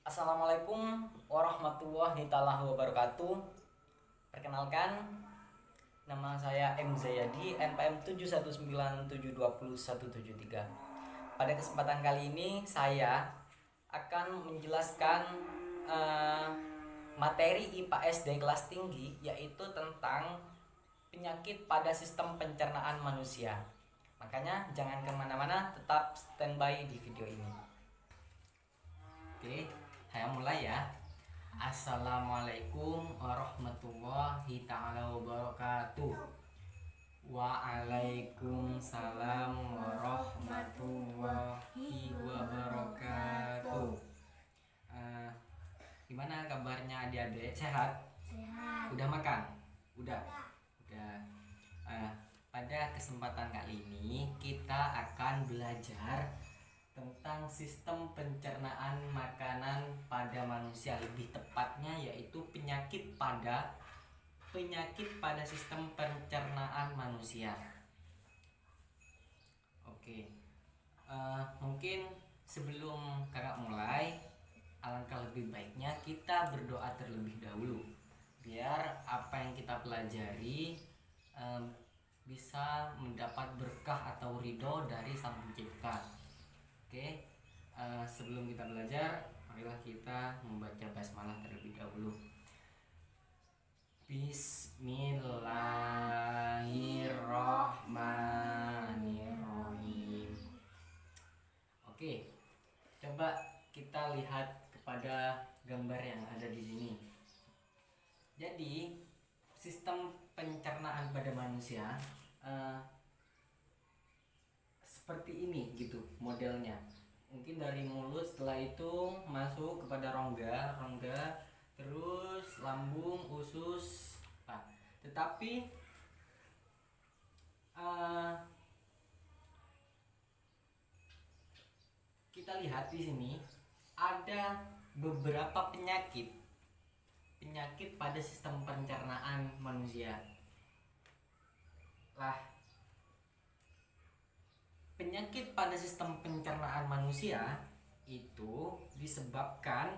Assalamualaikum warahmatullahi taala wabarakatuh. Perkenalkan, nama saya M Zayadi, NPM 719720173. Pada kesempatan kali ini saya akan menjelaskan eh, materi IPA SD kelas tinggi, yaitu tentang penyakit pada sistem pencernaan manusia. Makanya jangan kemana-mana, tetap standby di video ini. Oke, saya mulai ya. Assalamualaikum warahmatullahi taala wabarakatuh. Waalaikumsalam warahmatullahi wabarakatuh. Eh, Gimana kabarnya adik-adik? Sehat? Sehat. Udah makan? Udah. Udah. Eh, Pada kesempatan kali ini kita akan belajar tentang sistem pencernaan makanan pada manusia, lebih tepatnya yaitu penyakit pada sistem pencernaan manusia. Oke, mungkin sebelum kakak mulai, alangkah lebih baiknya kita berdoa terlebih dahulu biar apa yang kita pelajari bisa mendapat berkah atau ridho dari Sang Pencipta. Oke, sebelum kita belajar, marilah kita membaca basmalah terlebih dahulu. Bismillahirrahmanirrahim. Oke, coba kita lihat kepada gambar yang ada di sini. Jadi, sistem pencernaan pada manusia seperti ini gitu modelnya. Mungkin dari mulut, setelah itu masuk kepada rongga, terus lambung, usus. Nah, tetapi kita lihat di sini ada beberapa penyakit pada sistem pencernaan manusia. Lah, penyakit pada sistem pencernaan manusia itu disebabkan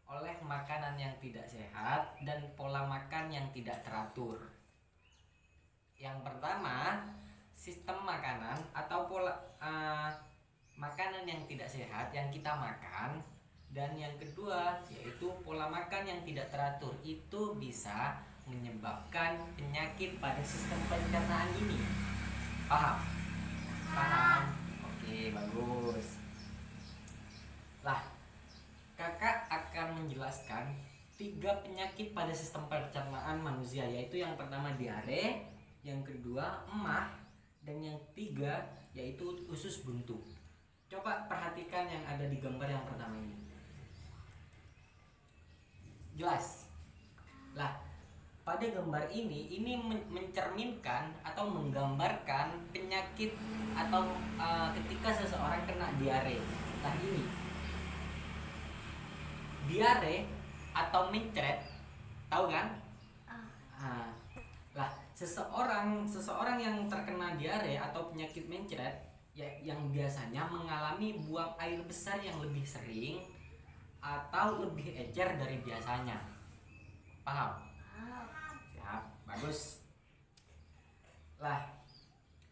oleh makanan yang tidak sehat dan pola makan yang tidak teratur. Yang pertama, sistem makanan atau pola makanan yang tidak sehat yang kita makan, dan yang kedua yaitu pola makan yang tidak teratur itu bisa menyebabkan penyakit pada sistem pencernaan ini. Paham? Paham? Oke, bagus. Lah, kakak akan menjelaskan 3 penyakit pada sistem pencernaan manusia, yaitu yang pertama diare, yang kedua emah, dan yang ketiga yaitu usus buntu. Coba perhatikan yang ada di gambar yang pertama ini. Jelas? Lah, pada gambar ini mencerminkan atau menggambarkan penyakit atau ketika seseorang kena diare. Nah, ini diare atau mencret, tahu kan? Lah, seseorang yang terkena diare atau penyakit mencret ya, yang biasanya mengalami buang air besar yang lebih sering atau lebih ecer dari biasanya. Paham? Siap, bagus. Lah,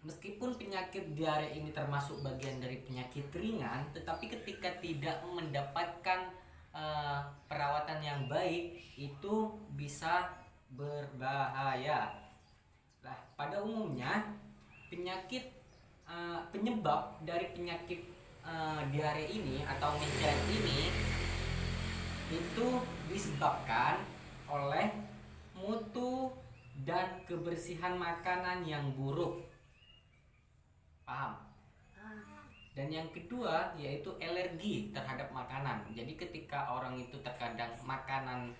meskipun penyakit diare ini termasuk bagian dari penyakit ringan, tetapi ketika tidak mendapatkan perawatan yang baik itu bisa berbahaya. Lah, pada umumnya penyebab dari penyakit diare ini atau mencret ini itu disebabkan oleh mutu dan kebersihan makanan yang buruk. Paham? Dan yang kedua yaitu alergi terhadap makanan. Jadi ketika orang itu terkadang makanan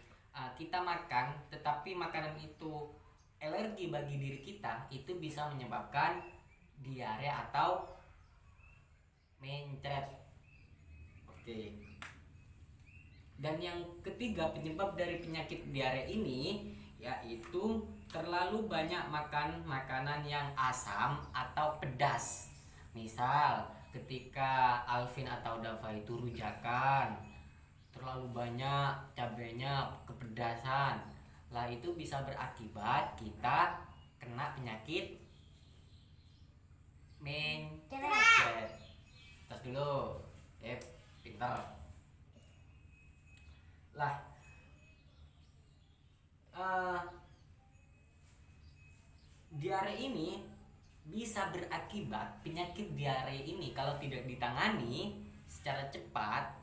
kita makan, tetapi makanan itu alergi bagi diri kita, itu bisa menyebabkan diare atau mencret. Oke. Dan yang ketiga penyebab dari penyakit diare ini yaitu terlalu banyak makan makanan yang asam atau pedas. Misal ketika Alvin atau Dava itu rujakan, terlalu banyak cabenya, kepedasan. Lah itu bisa berakibat kita kena penyakit mencret. Tas dulu. Pintar. Lah diare ini bisa berakibat, penyakit diare ini kalau tidak ditangani secara cepat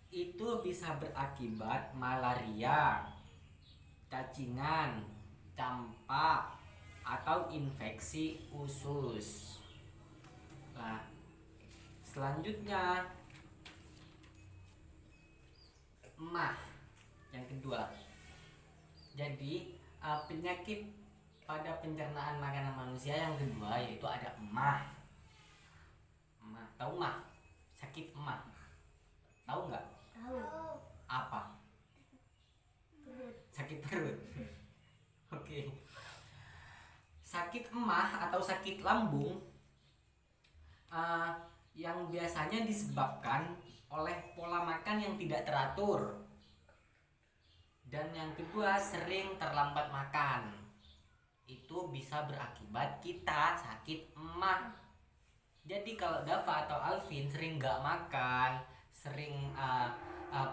itu bisa berakibat malaria, cacingan, campak, atau infeksi usus. Nah, selanjutnya emah yang kedua. Jadi penyakit pada pencernaan makanan manusia yang kedua yaitu ada emah. Emah, tahu emah? Sakit emah. Tahu nggak? Tahu. Apa? Perut. Sakit perut. Oke. Sakit emah atau sakit lambung yang biasanya disebabkan oleh pola makan yang tidak teratur. Dan yang kedua, sering terlambat makan. Itu bisa berakibat kita sakit emah. Jadi kalau Dava atau Alvin sering nggak makan, sering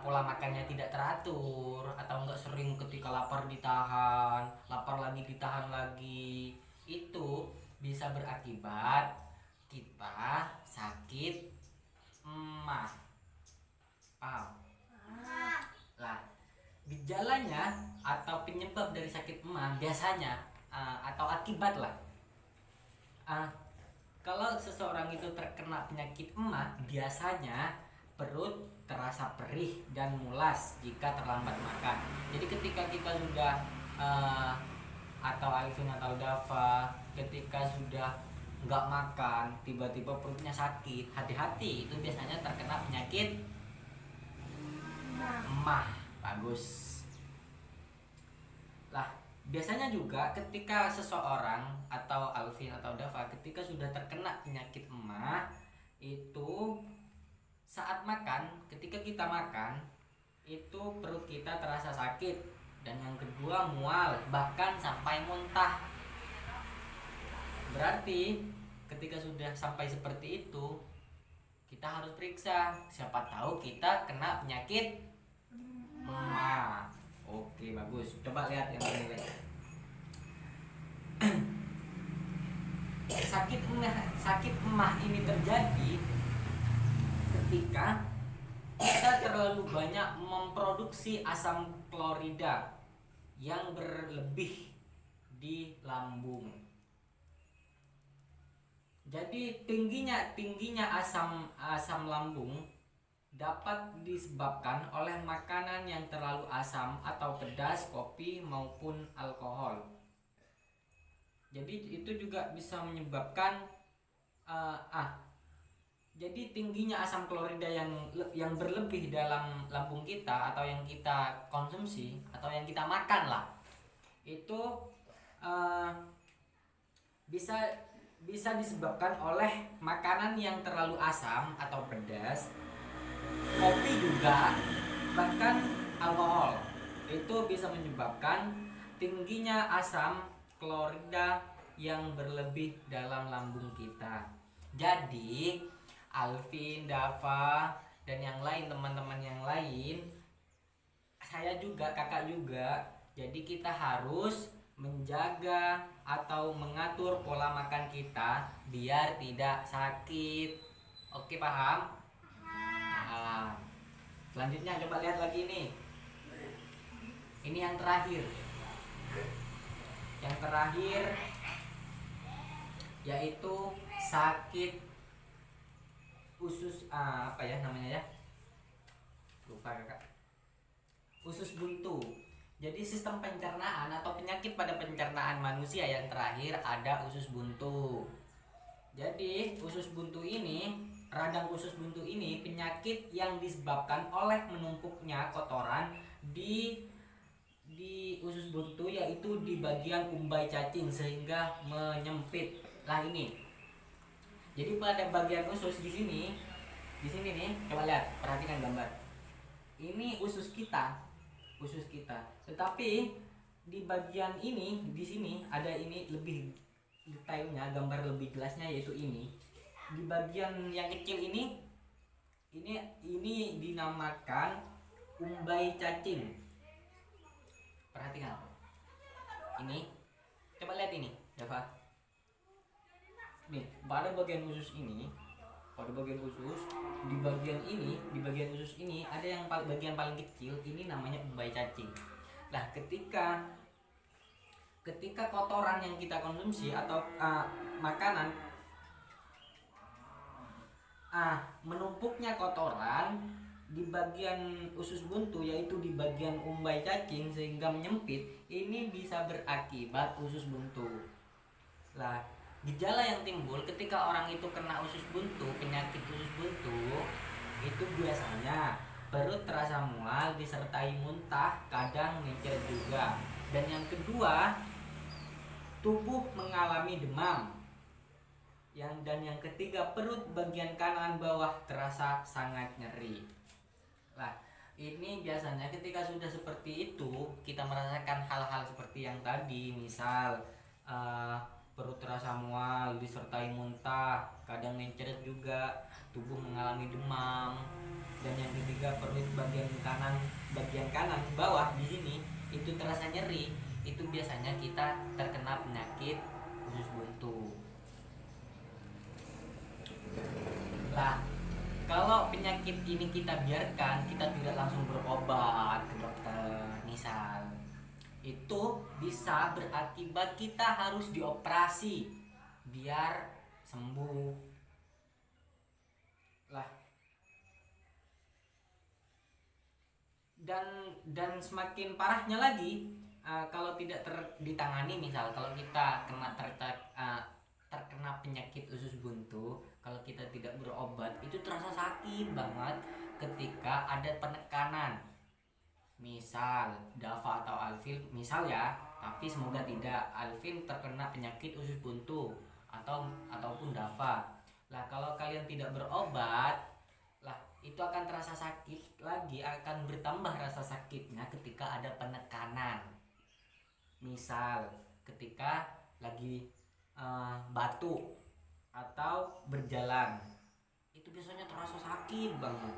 pola makannya tidak teratur, atau enggak sering ketika lapar ditahan, lapar lagi ditahan lagi, itu bisa berakibat kita sakit emah. Paham? Lah, gejalanya atau penyebab dari sakit emah biasanya atau akibat lah. Kalau seseorang itu terkena penyakit emah, biasanya perut terasa perih dan mulas jika terlambat makan. Jadi ketika kita sudah atau Alvin atau Dava ketika sudah nggak makan, tiba-tiba perutnya sakit, hati-hati, itu biasanya terkena penyakit emah. Bagus. Lah, biasanya juga ketika seseorang atau Alvin atau Dava ketika sudah terkena penyakit emah, itu saat makan, ketika kita makan, itu perut kita terasa sakit, dan yang kedua mual, bahkan sampai muntah. Berarti ketika sudah sampai seperti itu, kita harus periksa, siapa tahu kita kena penyakit emah. Oke, bagus. Coba lihat yang ini. Sakit emah ini terjadi ketika kita terlalu banyak memproduksi asam klorida yang berlebih di lambung. Jadi tingginya asam lambung dapat disebabkan oleh makanan yang terlalu asam atau pedas, kopi maupun alkohol. Jadi itu juga bisa menyebabkan jadi tingginya asam klorida yang berlebih dalam lambung kita atau yang kita konsumsi atau yang kita makan lah, itu bisa disebabkan oleh makanan yang terlalu asam atau pedas, kopi juga, bahkan alkohol. Itu bisa menyebabkan tingginya asam klorida yang berlebih dalam lambung kita. Jadi Alvin, Dava, dan yang lain, teman-teman yang lain, saya juga, kakak juga, jadi kita harus menjaga atau mengatur pola makan kita biar tidak sakit. Oke, paham? Nah, selanjutnya coba lihat lagi nih. Ini yang terakhir. Yang terakhir yaitu sakit usus lupa kakak. Usus buntu. Jadi sistem pencernaan atau penyakit pada pencernaan manusia yang terakhir ada usus buntu. Jadi radang usus buntu ini penyakit yang disebabkan oleh menumpuknya kotoran di usus buntu, yaitu di bagian umbai cacing sehingga menyempit. Lah ini. Jadi pada bagian usus di sini nih, coba lihat, perhatikan gambar. ini usus kita, usus kita. Tetapi di bagian ini, di sini ada ini lebih detailnya, gambar lebih jelasnya, yaitu ini di bagian yang kecil ini dinamakan umbai cacing. Perhatikan ini, coba lihat ini Dava. Nih pada bagian usus ini, pada bagian usus, di bagian usus ini ada yang bagian paling kecil, ini namanya umbai cacing. Nah ketika kotoran yang kita konsumsi atau makanan menumpuknya kotoran di bagian usus buntu, yaitu di bagian umbai cacing, sehingga menyempit, ini bisa berakibat usus buntu. Lah, gejala yang timbul ketika orang itu kena usus buntu, penyakit usus buntu, itu biasanya perut terasa mual disertai muntah, kadang mencret juga. Dan yang kedua, tubuh mengalami demam. Dan yang ketiga, perut bagian kanan bawah terasa sangat nyeri. Lah, ini biasanya ketika sudah seperti itu, kita merasakan hal-hal seperti yang tadi, misal perut terasa mual disertai muntah, kadang mencret juga, tubuh mengalami demam, dan yang ketiga perut bagian kanan bawah di sini itu terasa nyeri. Itu biasanya kita terkena penyakit usus buntu. Lah, kalau penyakit ini kita biarkan, kita tidak langsung berobat ke dokter, misal, itu bisa berakibat kita harus dioperasi biar sembuh. Lah, dan semakin parahnya lagi, kalau tidak ditangani, misal kalau kita terkena penyakit usus buntu, kalau kita tidak berobat, itu terasa sakit banget ketika ada penekanan. Misal Dava atau Alvin, misal ya, tapi semoga tidak, Alvin terkena penyakit usus buntu ataupun Dava. Lah, kalau kalian tidak berobat, lah itu akan terasa sakit lagi, akan bertambah rasa sakitnya ketika ada penekanan. Misal ketika lagi batuk atau berjalan, itu biasanya terasa sakit banget.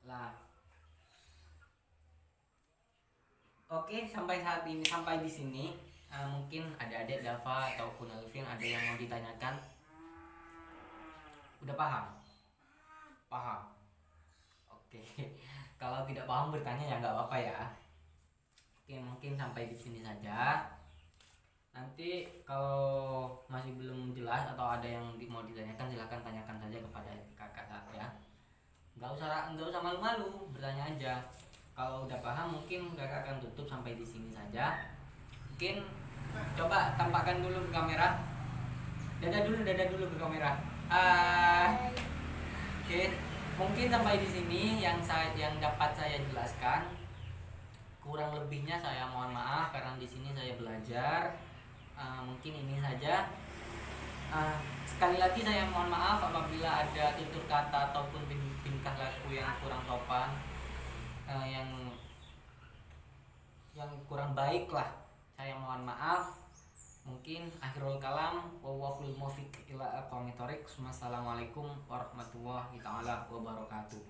Lah, oke, sampai di sini mungkin adik-adik Dava ataupun Alvin ada yang mau ditanyakan. Udah paham? Paham? Oke. Kalau tidak paham bertanya ya nggak apa-apa ya. Oke, mungkin sampai di sini saja. Nanti kalau masih belum jelas atau ada yang mau ditanyakan, silahkan tanyakan saja kepada kakak saya. Nggak usah malu-malu, bertanya aja. Kalau udah paham mungkin kakak akan tutup sampai di sini saja. Mungkin coba tampakkan dulu ke kamera. Dadah dulu ke kamera. Oke, mungkin sampai di sini yang dapat saya jelaskan. Kurang lebihnya saya mohon maaf karena di sini saya belajar. Mungkin ini saja. Sekali lagi saya mohon maaf apabila ada tutur kata ataupun tingkah laku yang kurang sopan, yang kurang baik lah. Saya mohon maaf. Mungkin akhirul kalam, wallahul muwaffiq ila aqwamit thoriq. Wassalamualaikum warahmatullahi taala wabarakatuh.